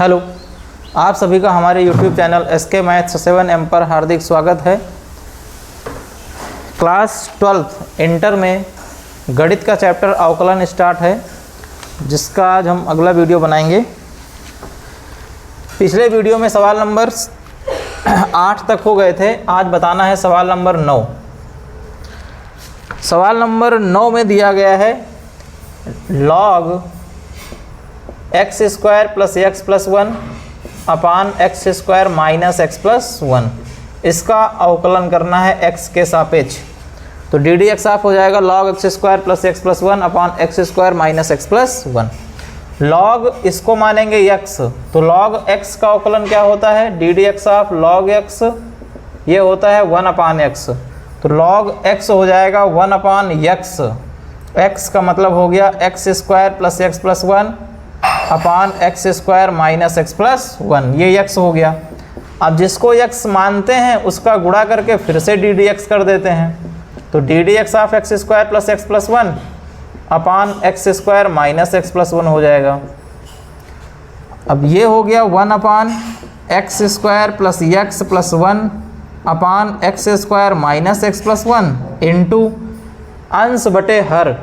Hello, आप सभी का हमारे YouTube channel SK Maths 7M पर हार्दिक स्वागत है। क्लास 12 इंटर में गणित का चैप्टर अवकलन स्टार्ट है, जिसका आज हम अगला वीडियो बनाएंगे। पिछले वीडियो में सवाल नंबर 8 तक हो गए थे, आज बताना है सवाल नंबर 9। सवाल नंबर 9 में दिया गया है log X square plus x plus 1 upon x square minus x plus 1, इसका अवकलन करना है एक्स के सापेक्ष। तो डी डी एक्स ऑफ हो जाएगा log X square plus x plus 1 upon x square minus x plus 1। log इसको मानेंगे x, तो log x का अवकलन क्या होता है, d D x of log x, ये होता है 1 अपान एक्स। तो log x हो जाएगा 1 अपान x, x का मतलब हो गया X square plus x plus 1 upon x square minus x plus 1, ये x हो गया। अब जिसको x मानते हैं उसका गुणा करके फिर से डी डी एक्स कर देते हैं, तो D D x of x square plus x plus 1 upon x square minus x plus 1 हो जाएगा। अब ये हो गया 1 upon x square plus x plus 1 upon x square minus x plus 1 into अंश बटे हर।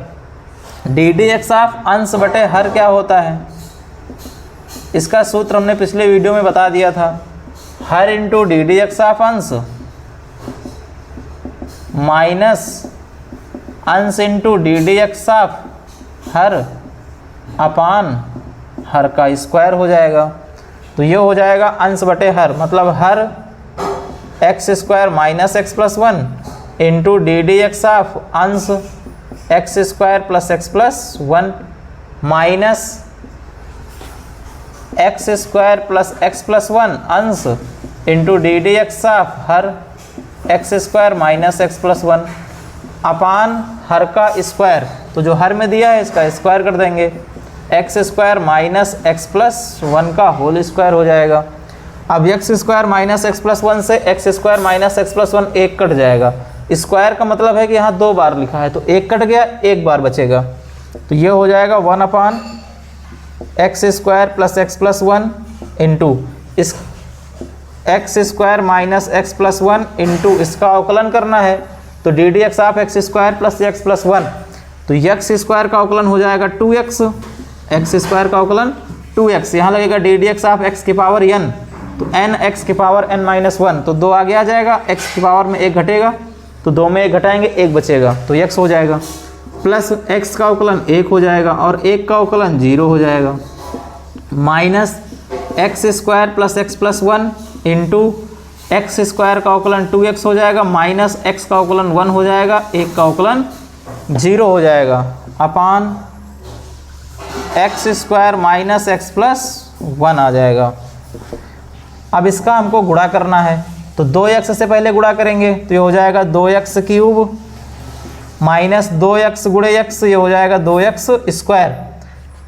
डी डी एक्स ऑफ अंश बटे हर क्या होता है, इसका सूत्र हमने पिछले वीडियो में बता दिया था, हर into D D x of अंश माइनस अंश into D D x of हर अपान हर का स्क्वायर हो जाएगा। तो ये हो जाएगा अंश बटे हर, मतलब हर x square minus x plus 1 into D D x of अंश x square plus x plus 1 minus x square plus x plus 1 अंश into D D x of हर x square minus x plus 1 upon हर का square. तो जो हर में दिया है इसका स्क्वायर कर देंगे, x square minus x plus 1 का होल स्क्वायर हो जाएगा। अब x square minus x plus 1 से x square minus x plus 1 एक कट जाएगा। स्क्वायर का मतलब है कि यहाँ 2 बार लिखा है, तो एक कट गया, एक बार बचेगा। तो ये हो जाएगा 1 upon x square plus x plus 1 into इस x square minus x plus 1 into इसका अवकलन करना है, तो D D x of x square plus x plus 1, तो एक्स स्क्वायर का अवकलन हो जाएगा 2x, एक्स स्क्वायर का अवकलन 2x, यहाँ लगेगा D D x of x की पावर n, तो n एक्स की पावर n माइनस 1, तो 2 आगे आ जाएगा, x की पावर में 1 घटेगा, तो 2 में 1 घटाएंगे 1 बचेगा, तो x हो जाएगा, प्लस x का अवकलन 1 हो जाएगा और 1 का अवकलन 0 हो जाएगा, minus x square plus x plus 1 into x square का अवकलन 2x हो जाएगा, माइनस x का अवकलन 1 हो जाएगा, 1 का अवकलन 0 हो जाएगा, upon x square minus x plus 1 आ जाएगा। अब इसका हमको गुणा करना है, तो 2x से पहले गुणा करेंगे, तो ये हो जाएगा 2x क्यूब माइनस 2x गुणे x, ये हो जाएगा 2x स्क्वायर।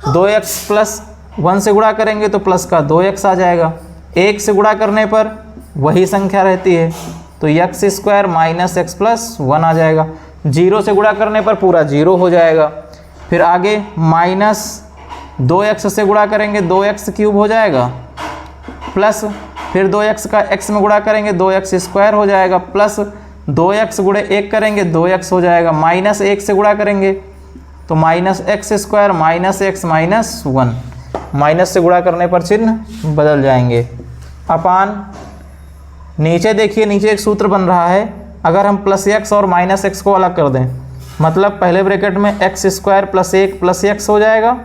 2x प्लस 1 से गुणा करेंगे तो प्लस का 2x आ जाएगा, 1 से गुणा करने पर वही संख्या रहती है, तो x square minus x plus 1 आ जाएगा। 0 से गुणा करने पर पूरा 0 हो जाएगा। फिर आगे माइनस 2x से गुणा करेंगे 2x क्यूब हो जाएगा, प्लस फिर 2x का x में गुणा करेंगे 2x स्क्वायर हो जाएगा, प्लस 2x गुणे 1 करेंगे 2x हो जाएगा, माइनस 1 से गुणा करेंगे तो minus x square minus x minus 1, minus से गुणा करने पर चिन्ह बदल जाएंगे, अपान नीचे देखिए, नीचे एक सूत्र बन रहा है, अगर हम प्लस एक्स और माइनस एक्स को अलग कर दें, मतलब पहले ब्रैकेट में x square plus 1 plus x हो जाएगा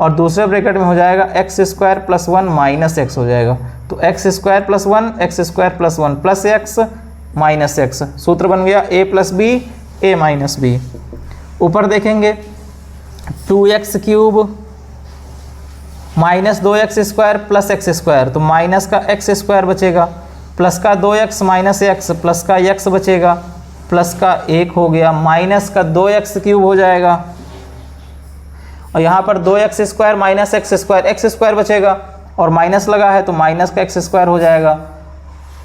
और दूसरे ब्रैकेट में हो जाएगा x square plus 1 minus x हो जाएगा, तो x square plus 1 x square plus 1 plus x minus x, सूत्र बन गया a plus b a minus b. ऊपर देखेंगे 2x cube minus 2x square plus x square, तो माइनस का एक्स स्क्वायर बचेगा, प्लस का 2x माइनस एक्स, प्लस का x बचेगा, प्लस का 1 हो गया, माइनस का 2x क्यूब हो जाएगा और यहाँ पर 2x square minus x square बचेगा और माइनस लगा है तो माइनस का एक्स स्क्वायर हो जाएगा,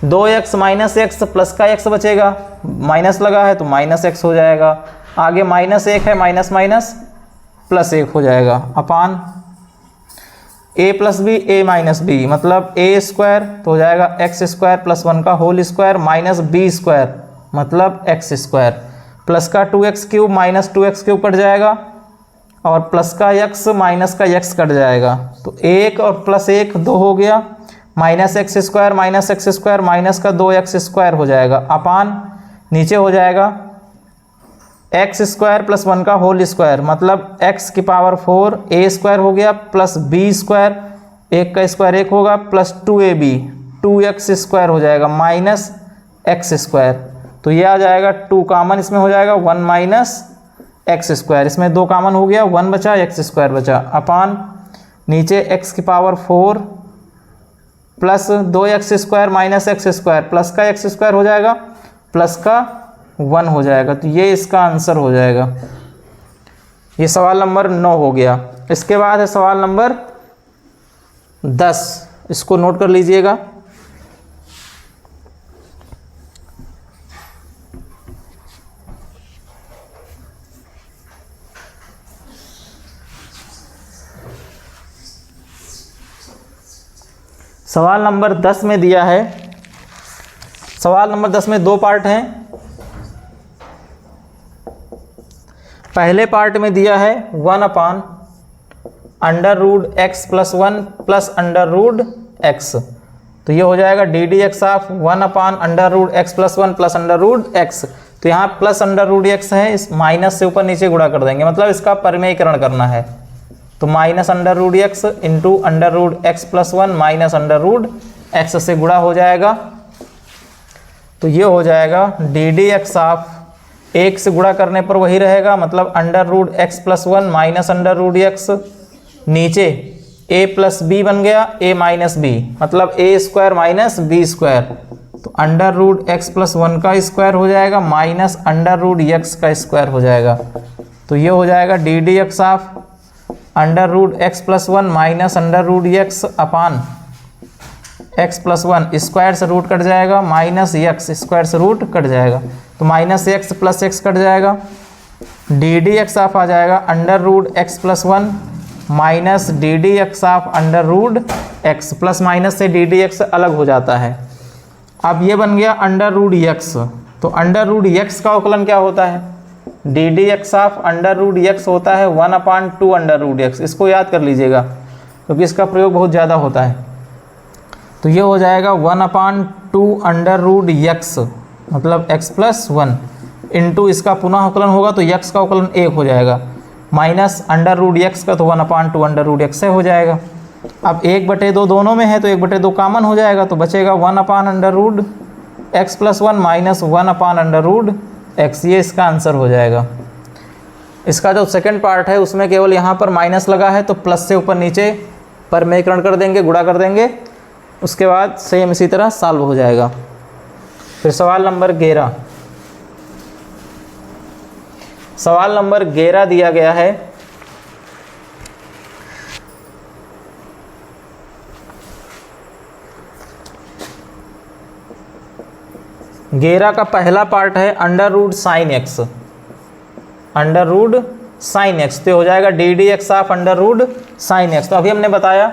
2x माइनस एक्स प्लस का x बचेगा, माइनस लगा है तो माइनस x हो जाएगा, आगे माइनस 1 है, माइनस माइनस प्लस 1 हो जाएगा, upon a plus b a minus b मतलब a स्क्वायर तो हो जाएगा एक्स स्क्वायर प्लस 1 का whole square minus b square मतलब एक्स स्क्वायर प्लस का 2x cube minus 2x cube cut जाएगा और प्लस का x माइनस का x कट जाएगा तो 1 और प्लस 1 2 हो गया माइनस एक्स स्क्वायर माइनस का 2x स्क्वायर हो जाएगा अपान नीचे हो जाएगा एक्स स्क्वायर प्लस 1 का होल स्क्वायर मतलब x की पावर 4 a स्क्वायर हो गया प्लस b स्क्वायर 1 का स्क्वायर 1 होगा प्लस 2ab 2x स्क्वायर हो जाएगा माइनस एक्स स्क्वायर तो ये आ जाएगा 2 कॉमन इसमें हो जाएगा 1 माइनस एक्स स्क्वायर इसमें 2 कॉमन हो गया 1 बचा एक्स स्क्वायर बचा अपान नीचे x की power 4 plus 2x square minus x square plus का एक्स स्क्वायर हो जाएगा प्लस का 1 हो जाएगा तो ये इसका आंसर हो जाएगा। ये सवाल नंबर 9 हो गया। इसके बाद है सवाल नंबर 10, इसको नोट कर लीजिएगा। सवाल नंबर 10 में दिया है, सवाल नंबर 10 में 2 पार्ट हैं। पहले पार्ट में दिया है 1 upon under root x plus 1 plus under root x तो ये हो जाएगा d D x of 1 upon under root x plus 1 plus under root x तो यहाँ प्लस अंडर रूट एक्स है, इस माइनस से ऊपर नीचे गुणा कर देंगे मतलब इसका परिमेयीकरण करना है तो minus under root x into under root x plus 1 minus under root x से गुणा हो जाएगा तो ये हो जाएगा डी डी एक्स ऑफ 1 से गुणा करने पर वही रहेगा मतलब under root x plus 1 minus under root x नीचे a प्लस बी बन गया a माइनस बी मतलब a square minus b square तो अंडर रूट एक्स प्लस 1 का स्क्वायर हो जाएगा माइनस अंडर रूट एक्स का स्क्वायर हो जाएगा तो ये हो जाएगा d D x of under root x plus 1 minus under root x upon x plus 1 square से रूट कट जाएगा माइनस एक्स स्क्वायर से रूट कट जाएगा तो minus x plus x cut जाएगा डी डी एक्स ऑफ आ जाएगा under root x plus 1 minus d D x of under root x plus minus से d D x अलग हो जाता है। अब ये बन गया अंडर रूट एक्स तो अंडर रूट एक्स का अवकलन क्या होता है d D x of under root x होता है 1 अपान 2 अंडर रूट एक्स इसको याद कर लीजिएगा क्योंकि इसका प्रयोग बहुत ज़्यादा होता है तो ये हो जाएगा 1 अपान 2 अंडर रूट एक्स मतलब x प्लस 1 इंटू इसका पुनः अवकलन होगा तो x का अवकलन 1 हो जाएगा माइनस अंडर रूट एक्स का तो 1 अपान 2 अंडर रूट एक्स से हो जाएगा। अब 1/2 दोनों में है तो 1/2 कॉमन हो जाएगा तो बचेगा 1 upon under root x plus 1 minus 1 upon under root x ये इसका आंसर हो जाएगा। इसका जो सेकंड पार्ट है उसमें केवल यहाँ पर माइनस लगा है तो प्लस से ऊपर नीचे परिमेयीकरण कर देंगे गुणा कर देंगे उसके बाद सेम इसी तरह सॉल्व हो जाएगा। फिर सवाल नंबर 11, सवाल नंबर 11 दिया गया है गेरा का पहला पार्ट है under root sine x under root sine x तो हो जाएगा d D x of under root sine x तो अभी हमने बताया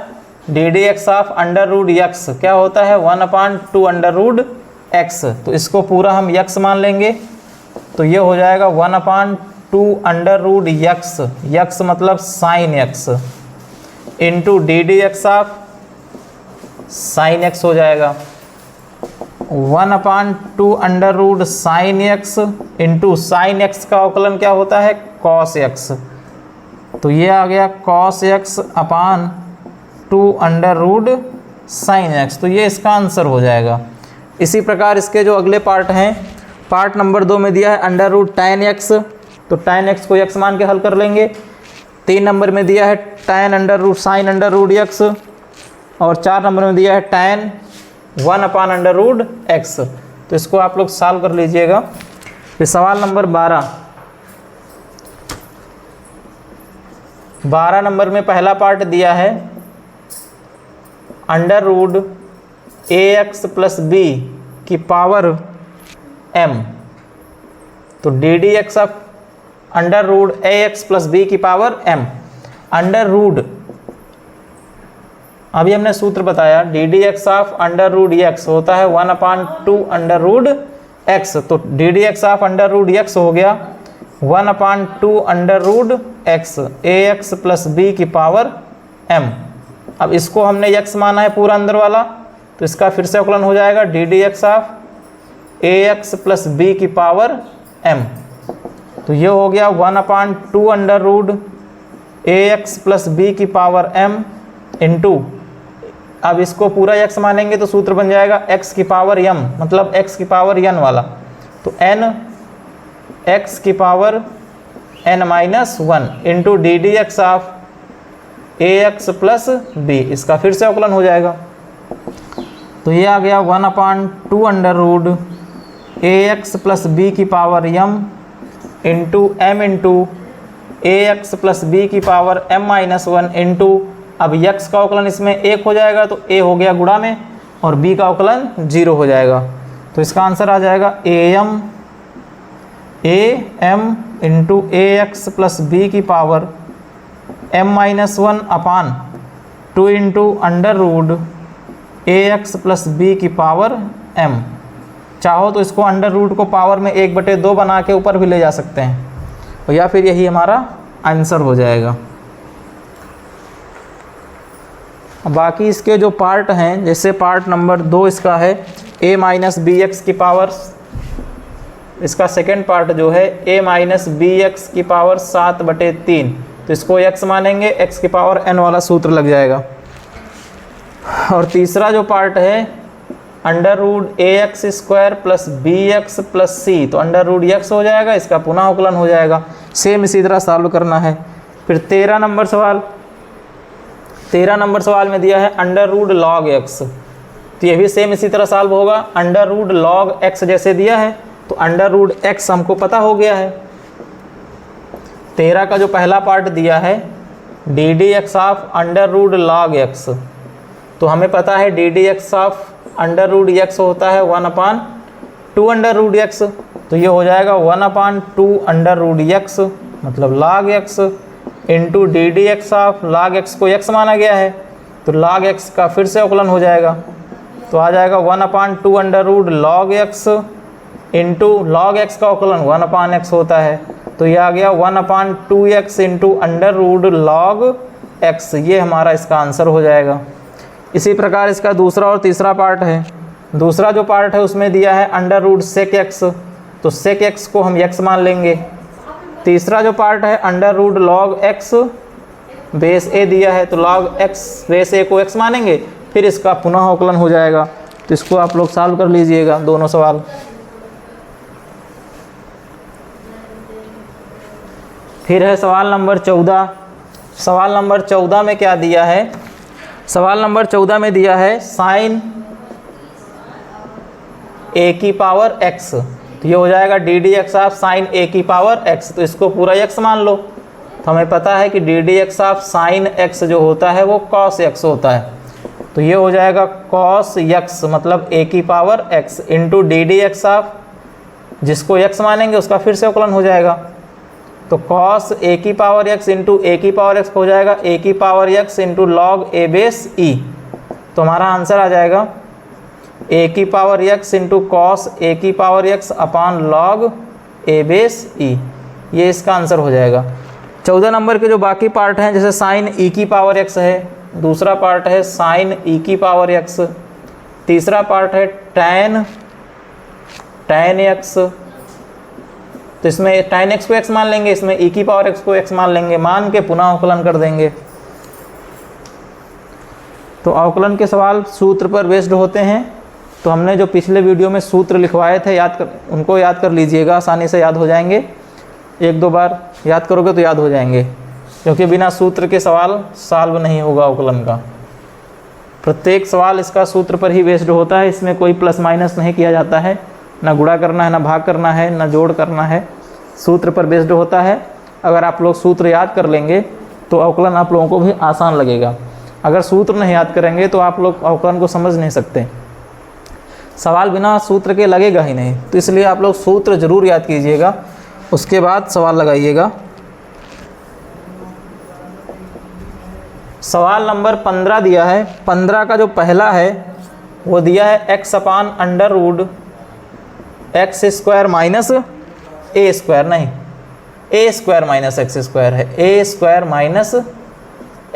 d D x of under root x क्या होता है 1 अपान 2 अंडर रूट एक्स तो इसको पूरा हम एक्स मान लेंगे तो ये हो जाएगा 1 upon 2 under root x x मतलब sine x into D D x of sine x हो जाएगा 1 upon 2 under root sine x into sine x का अवकलन क्या होता है कॉस एक्स तो ये आ गया cos x upon 2 under root sine x तो ये इसका आंसर हो जाएगा। इसी प्रकार इसके जो अगले पार्ट हैं पार्ट नंबर 2 में दिया है अंडर रूट tan एक्स तो tan एक्स को x मान के हल कर लेंगे। 3 नंबर में दिया है tan under root sine under root x और 4 नंबर में दिया है tan 1 upon under root x तो इसको आप लोग सॉल्व कर लीजिएगा। फिर सवाल नंबर 12 नंबर में पहला पार्ट दिया है under root a x plus b की पावर m तो D D x of under root a x plus b की पावर m अंडर रूट अभी हमने सूत्र बताया d D x of under root x होता है 1/2 अंडर रूट एक्स। तो D D x of under root x हो गया 1/2 under root x a x plus b की पावर एम। अब इसको हमने एक्स माना है पूरा अंदर वाला, तो इसका फिर से अवकलन हो जाएगा d D x of a x plus b की पावर एम। तो ये हो गया 1/2 under root a x plus b की पावर एम इंटू, अब इसको पूरा x मानेंगे तो सूत्र बन जाएगा x की पावर m, मतलब x की पावर n वाला। तो n x की power n-1 into D D x of a x plus b, इसका फिर से अवकलन हो जाएगा। तो ये आ गया 1/2 under root a x plus b की power m into m into a x plus b की पावर m-1 इंटू, अब x का अवकलन इसमें 1 हो जाएगा तो a हो गया गुणा में और b का अवकलन 0 हो जाएगा। तो इसका आंसर आ जाएगा am into a x plus b की power m-1 upon 2 into under root a x plus b की पावर m। चाहो तो इसको अंडर रूट को पावर में 1/2 बना के ऊपर भी ले जा सकते हैं, और या फिर यही हमारा आंसर हो जाएगा। बाकी इसके जो पार्ट हैं, जैसे पार्ट नंबर 2 इसका है a माइनस बी एक्स की पावर, इसका सेकेंड पार्ट जो है a माइनस बी एक्स की पावर 7/3, तो इसको x मानेंगे, x की पावर n वाला सूत्र लग जाएगा। और तीसरा जो पार्ट है under root a x square plus b x plus c, तो अंडर रूट एक्स हो जाएगा, इसका पुनः अवकलन हो जाएगा। सेम इसी तरह सॉल्व करना है। फिर 13 नंबर सवाल, 13 नंबर सवाल में दिया है अंडर रूट लॉग एक्स, तो ये भी सेम इसी तरह सॉल्व होगा। अंडर रूट लॉग एक्स जैसे दिया है तो अंडर रूट एक्स हमको पता हो गया है। 13 का जो पहला पार्ट दिया है d D x of under root log x, तो हमें पता है d D x of under root x होता है 1/2 अंडर रूट एक्स, तो ये हो जाएगा 1/2 अंडर रूट एक्स मतलब log x into D D x of log x को x माना गया है, तो लॉग x का फिर से अवकलन हो जाएगा। तो आ जाएगा 1/2 under root log x into log x का अवकलन 1/x होता है, तो ये आ गया 1/2x into under root log x, ये हमारा इसका आंसर हो जाएगा। इसी प्रकार इसका दूसरा और तीसरा पार्ट है। दूसरा जो पार्ट है उसमें दिया है अंडर रूट सेक एक्स, तो सेक एक्स को हम x मान लेंगे। तीसरा जो पार्ट है under root log x base a दिया है, तो लॉग एक्स बेस ए को x मानेंगे, फिर इसका पुनः अवकलन हो जाएगा। तो इसको आप लोग सॉल्व कर लीजिएगा दोनों सवाल। फिर है सवाल नंबर 14। सवाल नंबर 14 में क्या दिया है? सवाल नंबर 14 में दिया है साइन ए की पावर x, तो ये हो जाएगा d D x of sine a की पावर x, तो इसको पूरा x मान लो। तो हमें पता है कि D D x of sign x जो होता है वो कॉस x होता है, तो ये हो जाएगा कॉस x मतलब a की power x into D D x of, जिसको x मानेंगे उसका फिर से अवकलन हो जाएगा। तो कॉस a की पावर x इंटू a की पावर x हो जाएगा a की power x into log a base e, तो हमारा आंसर आ जाएगा a की power x into cos a की power x upon log a base e, ये इसका आंसर हो जाएगा। 14 नंबर के जो बाकी पार्ट हैं, जैसे साइन e की पावर x है, दूसरा पार्ट है साइन e की पावर x, तीसरा पार्ट है टैन x, तो इसमें टैन x को x मान लेंगे, इसमें e की पावर x को x मान लेंगे, मान के पुनः अवकलन कर देंगे। तो अवकलन के सवाल सूत्र पर बेस्ड होते हैं, तो हमने जो पिछले वीडियो में सूत्र लिखवाए थे उनको याद कर लीजिएगा, आसानी से याद हो जाएंगे। एक दो बार याद करोगे तो याद हो जाएंगे, क्योंकि बिना सूत्र के सवाल सॉल्व नहीं होगा अवकलन का। प्रत्येक सवाल इसका सूत्र पर ही बेस्ड होता है, इसमें कोई प्लस माइनस नहीं किया जाता है, ना गुणा करना है, ना भाग करना है, ना जोड़ करना है, सूत्र पर बेस्ड होता है। अगर आप लोग सूत्र याद कर लेंगे तो अवकलन आप लोगों को भी आसान लगेगा। अगर सूत्र नहीं याद करेंगे तो आप लोग अवकलन को समझ नहीं सकते, सवाल बिना सूत्र के लगेगा ही नहीं। तो इसलिए आप लोग सूत्र ज़रूर याद कीजिएगा, उसके बाद सवाल लगाइएगा। सवाल नंबर 15 दिया है। 15 का जो पहला है वो दिया है x upon under root x square minus a square, नहीं a square minus x square है, a square minus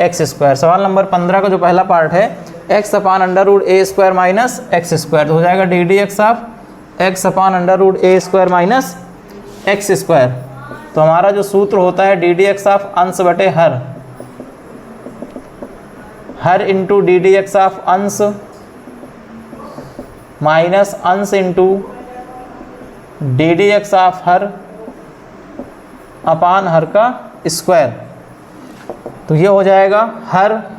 x square. सवाल नंबर 15 का जो पहला पार्ट है x upon under root a square minus x square, तो हो जाएगा d D x of x upon under root a square minus x square. तो हमारा जो सूत्र होता है डी डी एक्स ऑफ अंश बटे हर into D D x of अंश माइनस अंश into D D x of हर अपान हर का स्क्वायर। तो ये हो जाएगा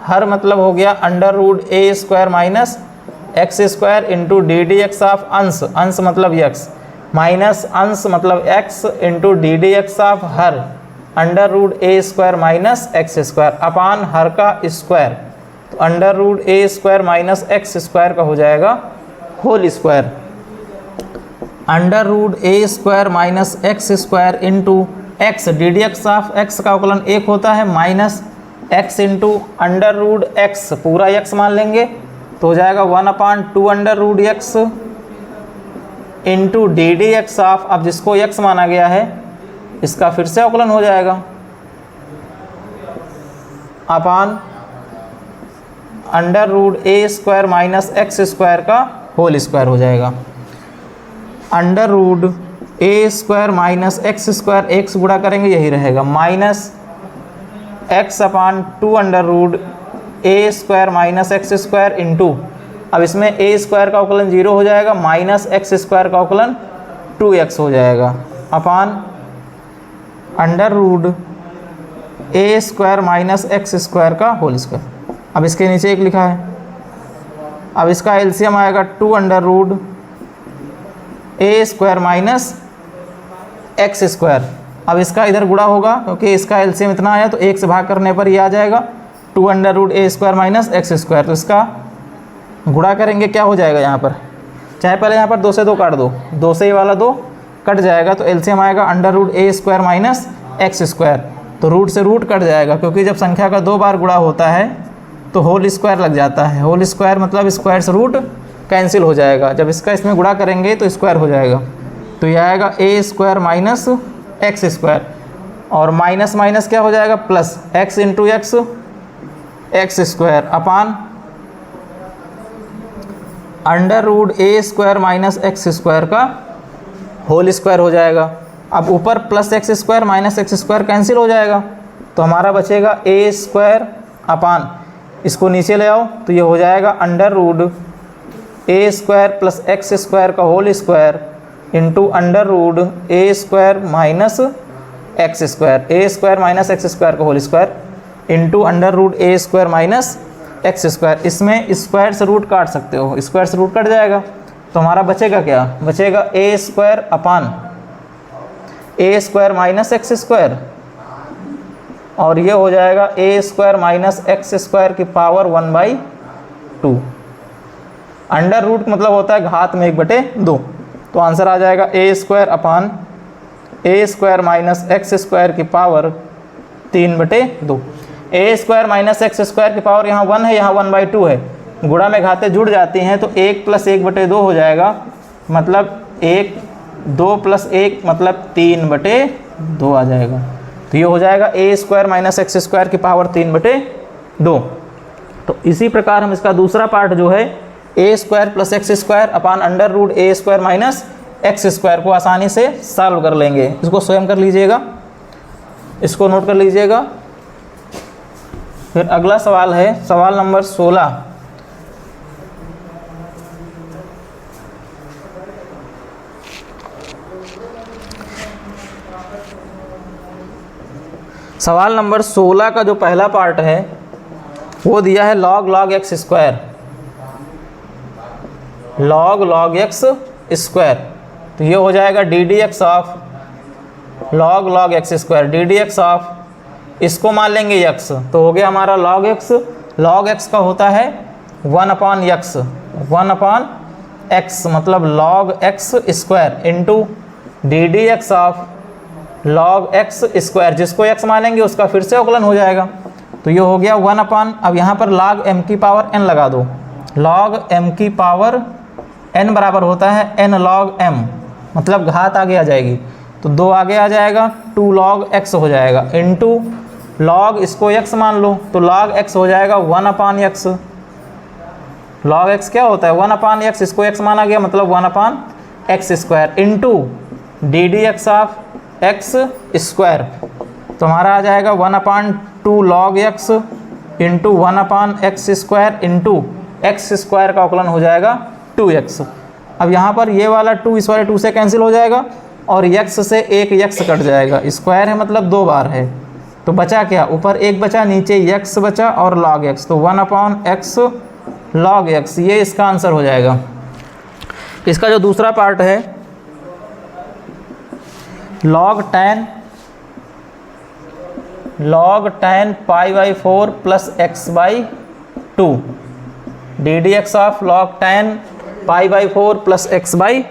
हर मतलब हो गया under root a square minus x square into D D x of अंश मतलब एक्स माइनस अंश मतलब x into D D x of हर under root a square minus x square upon हर का स्क्वायर। तो under root a square minus x square का हो जाएगा whole square. Under root a square minus x square into x d D x of x का अवकलन 1 होता है minus x into under root x पूरा एक्स मान लेंगे तो हो जाएगा 1/2 under root x into D D x of, अब जिसको एक्स माना गया है इसका फिर से अवकलन हो जाएगा upon under root a square minus x square का होल स्क्वायर हो जाएगा। Under root a square minus x square x गुणा करेंगे यही रहेगा minus x upon 2 under root a square minus x square into, अब इसमें ए स्क्वायर का अवकलन 0 हो जाएगा माइनस एक्स स्क्वायर का अवकलन 2x हो जाएगा upon under root a square minus x square का होल स्क्वायर। अब इसके नीचे एक लिखा है, अब इसका एलसीएम आएगा 2 under root a square minus x square. अब इसका इधर गुणा होगा क्योंकि इसका एलसीएम इतना आया तो 1 से भाग करने पर ये आ जाएगा 2 under root a square minus x square. तो इसका गुणा करेंगे क्या हो जाएगा यहाँ पर, चाहे पहले यहाँ पर 2 से 2 काट दो, 2 से ये वाला 2 कट जाएगा तो एलसीएम आएगा under root a square minus x square. तो रूट से रूट कट जाएगा क्योंकि जब संख्या का 2 बार गुणा होता है तो होल स्क्वायर लग जाता है। होल स्क्वायर मतलब स्क्वायर से रूट कैंसिल हो जाएगा, जब इसका इसमें गुणा करेंगे तो स्क्वायर हो जाएगा। तो यह आएगा a square minus x square और माइनस माइनस क्या हो जाएगा plus x into x square upon under root a square minus x square का होल स्क्वायर हो जाएगा। अब ऊपर plus x square minus x square cancel हो जाएगा तो हमारा बचेगा ए स्क्वायर अपान, इसको नीचे ले आओ तो ये हो जाएगा under root a square plus x square का whole square into under root a square minus x square, a square minus x square का whole square into under root a square minus x square. इसमें square से root काट सकते हो, square से root cut जाएगा तो हमारा बचेगा क्या, बचेगा ए स्क्वायर अपान ए स्क्वायर माइनस एक्स स्क्वायर और ये हो जाएगा ए स्क्वायर माइनस एक्स स्क्वायर की पावर 1/2। अंडर रूट मतलब होता है घात में 1/2, तो आंसर आ जाएगा ए स्क्वायर अपान ए स्क्वायर माइनस एक्स स्क्वायर की पावर 3/2। ए स्क्वायर माइनस एक्स स्क्वायर की पावर यहाँ 1 है, यहाँ 1/2 है, गुणा में घातें जुड़ जाती हैं तो 1 + 1/2 हो जाएगा, मतलब 1 2 + 1 मतलब 3/2 आ जाएगा। तो ये हो जाएगा ए स्क्वायर माइनस एक्स स्क्वायर की पावर 3/2। तो इसी प्रकार हम इसका दूसरा पार्ट जो है a square plus x square upon under root a square minus x square को आसानी से सॉल्व कर लेंगे। इसको स्वयं कर लीजिएगा, इसको नोट कर लीजिएगा। फिर अगला सवाल है सवाल नंबर 16। सवाल नंबर 16 का जो पहला पार्ट है वो दिया है log x square, log x square. तो ये हो जाएगा d D x of log x square, D D x of इसको मान लेंगे x, तो हो गया हमारा log x का होता है 1/x, 1/x मतलब log x square into D D x of log x square, जिसको x मानेंगे उसका फिर से अवकलन हो जाएगा। तो ये हो गया 1 अपान, अब यहाँ पर log m की पावर n लगा दो, log m की पावर n बराबर होता है n log m, मतलब घात आगे आ जाएगी तो 2 आगे आ जाएगा, 2 log x हो जाएगा इंटू log इसको x मान लो तो log x हो जाएगा 1 अपान x। log x क्या होता है 1 अपान x, इसको x माना गया मतलब 1 upon x square into D D x of x square, तो हमारा आ जाएगा 1 upon 2 log x into 1 upon x square into x square का अवकलन हो जाएगा 2x। अब यहाँ पर ये वाला 2 इस वाले 2 से कैंसिल हो जाएगा और x से एक x कट जाएगा, स्क्वायर है मतलब 2 बार है, तो बचा क्या, ऊपर 1 बचा, नीचे x बचा और log x, तो 1 अपान एक्स log x, ये इसका आंसर हो जाएगा। इसका जो दूसरा पार्ट है log tan pi by 4 plus x by 2, D D x of log tan pi by 4 plus x by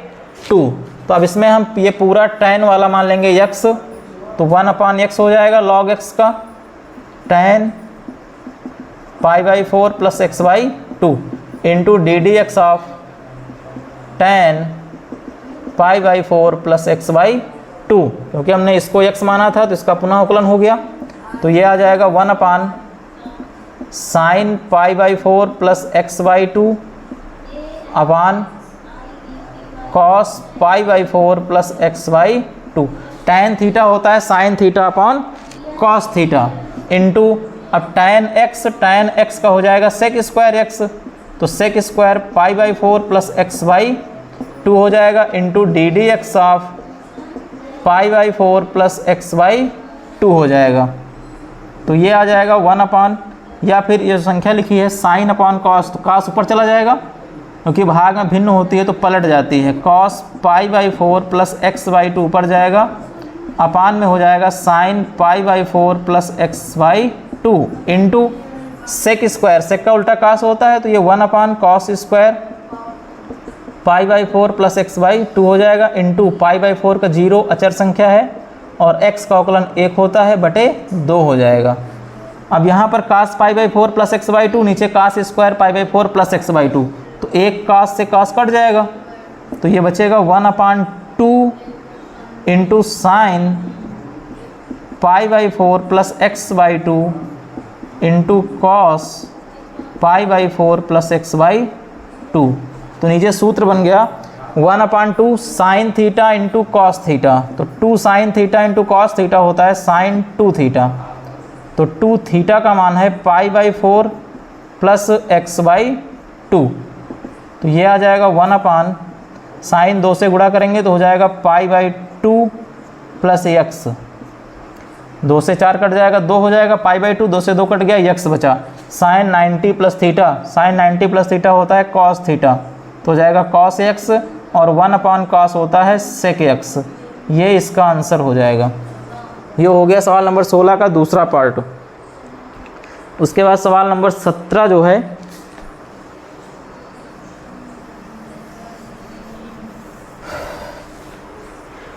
2। तो अब इसमें हम ये पूरा tan वाला मान लेंगे x, तो 1 अपान x हो जाएगा log x का tan pi by 4 plus x by 2 into D D x of tan pi by 4 plus x by 2, क्योंकि हमने इसको x माना था तो इसका पुनः अवकलन हो गया, तो ये आ जाएगा 1 अपान sign pi by 4 plus x by 2 upon cos pi by 4 plus x by 2। tan theta होता है sine theta upon cos theta into, अब tan x का हो जाएगा सेक स्क्वायर x, तो sec square pi by 4 plus x by 2 हो जाएगा into D D x of pi by 4 plus x by 2 हो जाएगा, तो ये आ जाएगा 1 अपान, या फिर ये संख्या लिखी है साइन अपॉन कॉस, तो कॉस ऊपर चला जाएगा क्योंकि भाग में भिन्न होती है तो पलट जाती है, cos pi by 4 plus x by 2 ऊपर जाएगा, अपान में हो जाएगा sine pi by 4 plus x by 2 into sec square, sec का उल्टा कॉस होता है तो ये 1 upon cos square pi by 4 plus x by 2 हो जाएगा इंटू पाई बाई 4 का 0 अचर संख्या है और x का अवकलन 1 होता है बटे 2 हो जाएगा। अब यहाँ पर cos pi by 4 plus x by 2, नीचे cos square pi by 4 plus x by 2, तो एक कास से कास कट जाएगा, तो ये बचेगा 1 upon 2 into sine pi by 4 plus x by 2 into cos pi by 4 plus x by 2। तो नीचे सूत्र बन गया 1 upon 2 sine theta into cos theta, तो 2 sine theta into cos theta होता है साइन 2 थीटा, तो 2 थीटा का मान है पाई बाई 4 प्लस एक्स बाई 2, तो ये आ जाएगा 1 अपान साइन 2 से गुणा करेंगे तो हो जाएगा पाई बाई 2 प्लस एक्स, 2 से 4 कट जाएगा 2 हो जाएगा, पाई बाई 2 2 से 2 कट गया, एक्स बचा, sine 90 plus theta, sine 90 plus theta होता है कॉस थीटा, तो हो जाएगा कॉस एक्स और 1 अपान कॉस होता है सेक एक्स, ये इसका आंसर हो जाएगा। ये हो गया सवाल नंबर 16 का दूसरा पार्ट। उसके बाद सवाल नंबर 17 जो है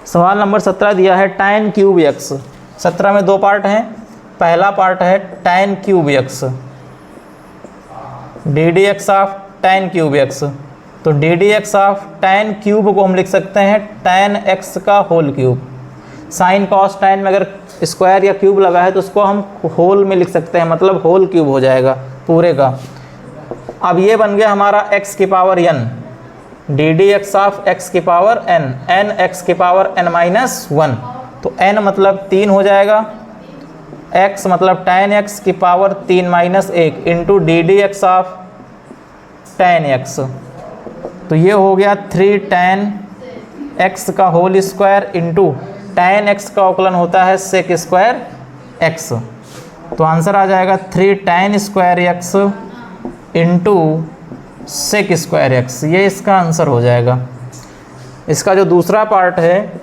सवाल नंबर 17 दिया है tan क्यूब एक्स। 17 में 2 पार्ट हैं, पहला पार्ट है tan cube x, d D x of tan cube x, तो D D x of tan cube को हम लिख सकते हैं tan x का whole cube, sine cos tan में अगर स्क्वायर या क्यूब लगा है तो उसको हम होल में लिख सकते हैं, मतलब होल क्यूब हो जाएगा पूरे का। अब ये बन गया हमारा x की power n, D D x of x की पावर n, n x की पावर n माइनस 1, तो n मतलब 3 हो जाएगा, x मतलब tan x की power 3 minus 1 into D D x of tan x, तो ये हो गया 3 tan x का whole square into tan x का अवकलन होता है सेक स्क्वायर x, तो आंसर आ जाएगा 3 tan square x into sec square x, ये इसका आंसर हो जाएगा। इसका जो दूसरा पार्ट है,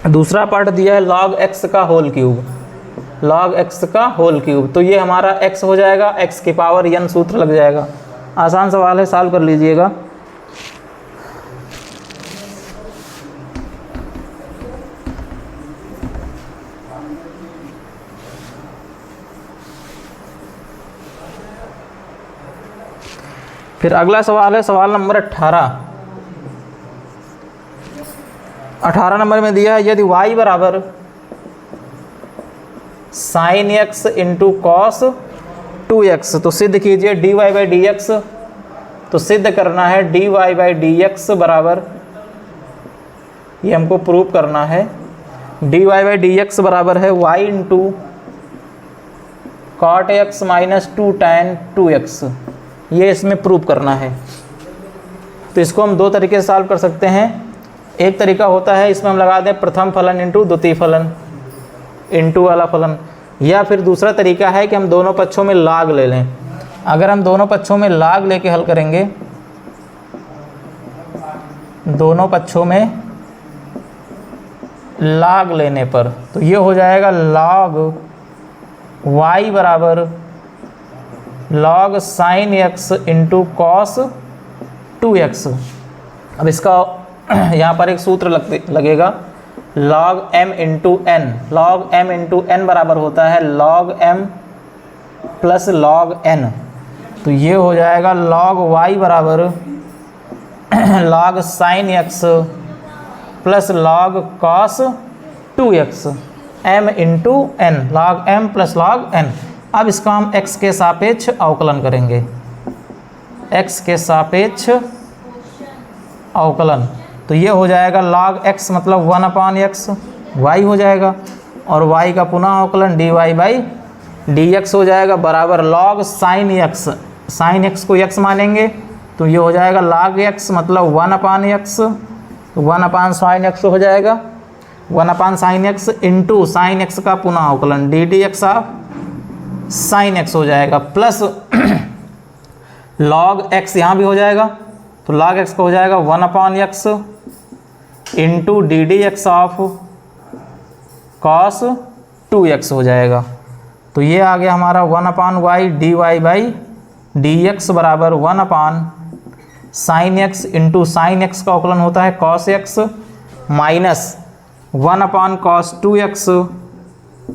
दूसरा पार्ट दिया है log x का होल क्यूब, log x का होल क्यूब, तो ये हमारा x हो जाएगा, x की पावर n सूत्र लग जाएगा। आसान सवाल है, सॉल्व कर लीजिएगा। फिर अगला सवाल है सवाल नंबर 18। 18 नंबर में दिया है यदि y बराबर sign x into cos 2x, तो सिद्ध कीजिए dy बाई डी एक्स। तो सिद्ध करना है dy बाई डी एक्स बराबर, ये हमको प्रूव करना है, dy बाई डी एक्स बराबर है y into cot x minus 2 tan 2x। ये इसमें प्रूव करना है। तो इसको हम दो तरीके से सॉल्व कर सकते हैं। एक तरीका होता है इसमें हम लगा दें प्रथम फलन इंटू द्वितीय फलन इंटू वाला फलन, या फिर दूसरा तरीका है कि हम दोनों पक्षों में लाग ले लें। अगर हम दोनों पक्षों में लाग लेके हल करेंगे, दोनों पक्षों में लाग लेने पर, तो ये हो जाएगा लॉग y बराबर log sign x into cos 2x। अब इसका यहाँ पर एक सूत्र लगेगा log m into n. log m into n बराबर होता है log m plus log n। तो ये हो जाएगा log y बराबर log sine x plus log cos 2x m into n, log m plus log n। अब इसका हम x के सापेक्ष अवकलन करेंगे, x के सापेक्ष अवकलन। तो ये हो जाएगा log x मतलब 1/x y हो जाएगा, और y का पुनः अवकलन dy बाई dx हो जाएगा बराबर log sin x। sin x को x मानेंगे तो ये हो जाएगा log x मतलब 1/x, 1/sin x हो जाएगा, 1/sin x into sin x का पुनः अवकलन ddx ऑफ sin x हो जाएगा, प्लस log x यहाँ भी हो जाएगा, तो log x का हो जाएगा 1/x into D D x of cos 2x हो जाएगा। तो ये आ गया हमारा 1/y dy by D x बराबर 1/sin x into sine x का अवकलन होता है cos x minus 1/cos 2x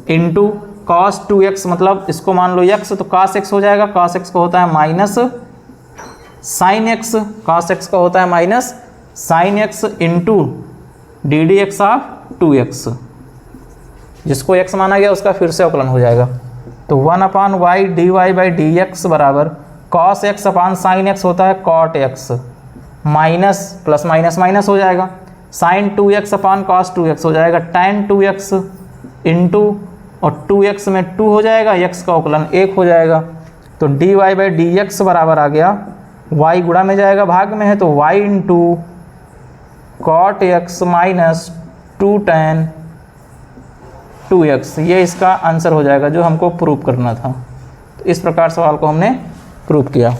into cos 2x, मतलब इसको मान लो x तो cos x हो जाएगा, cos x का होता है minus sin x, cos x का होता है minus sin x into D D x of 2x। जिसको x माना गया उसका फिर से अवकलन हो जाएगा। तो 1/y dy by D x बराबर cos x अपान sin x होता है cot x minus plus minus minus हो जाएगा, sin 2x अपान cos 2x हो जाएगा tan 2x इंटू और 2x में 2 हो जाएगा, x का अवकलन 1 हो जाएगा। तो dy बाई डी एक्स बराबर आ गया, y गुणा में जाएगा भाग में है तो y into cot x minus 2 tan 2x। ये इसका आंसर हो जाएगा जो हमको प्रूव करना था। तो इस प्रकार सवाल को हमने प्रूव किया।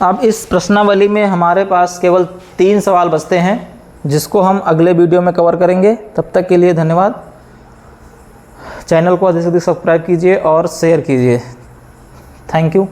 अब इस प्रश्नावली में हमारे पास केवल 3 सवाल बचते हैं, जिसको हम अगले वीडियो में कवर करेंगे। तब तक के लिए धन्यवाद। चैनल को अधिक से अधिक सब्सक्राइब कीजिए और शेयर कीजिए। Thank you.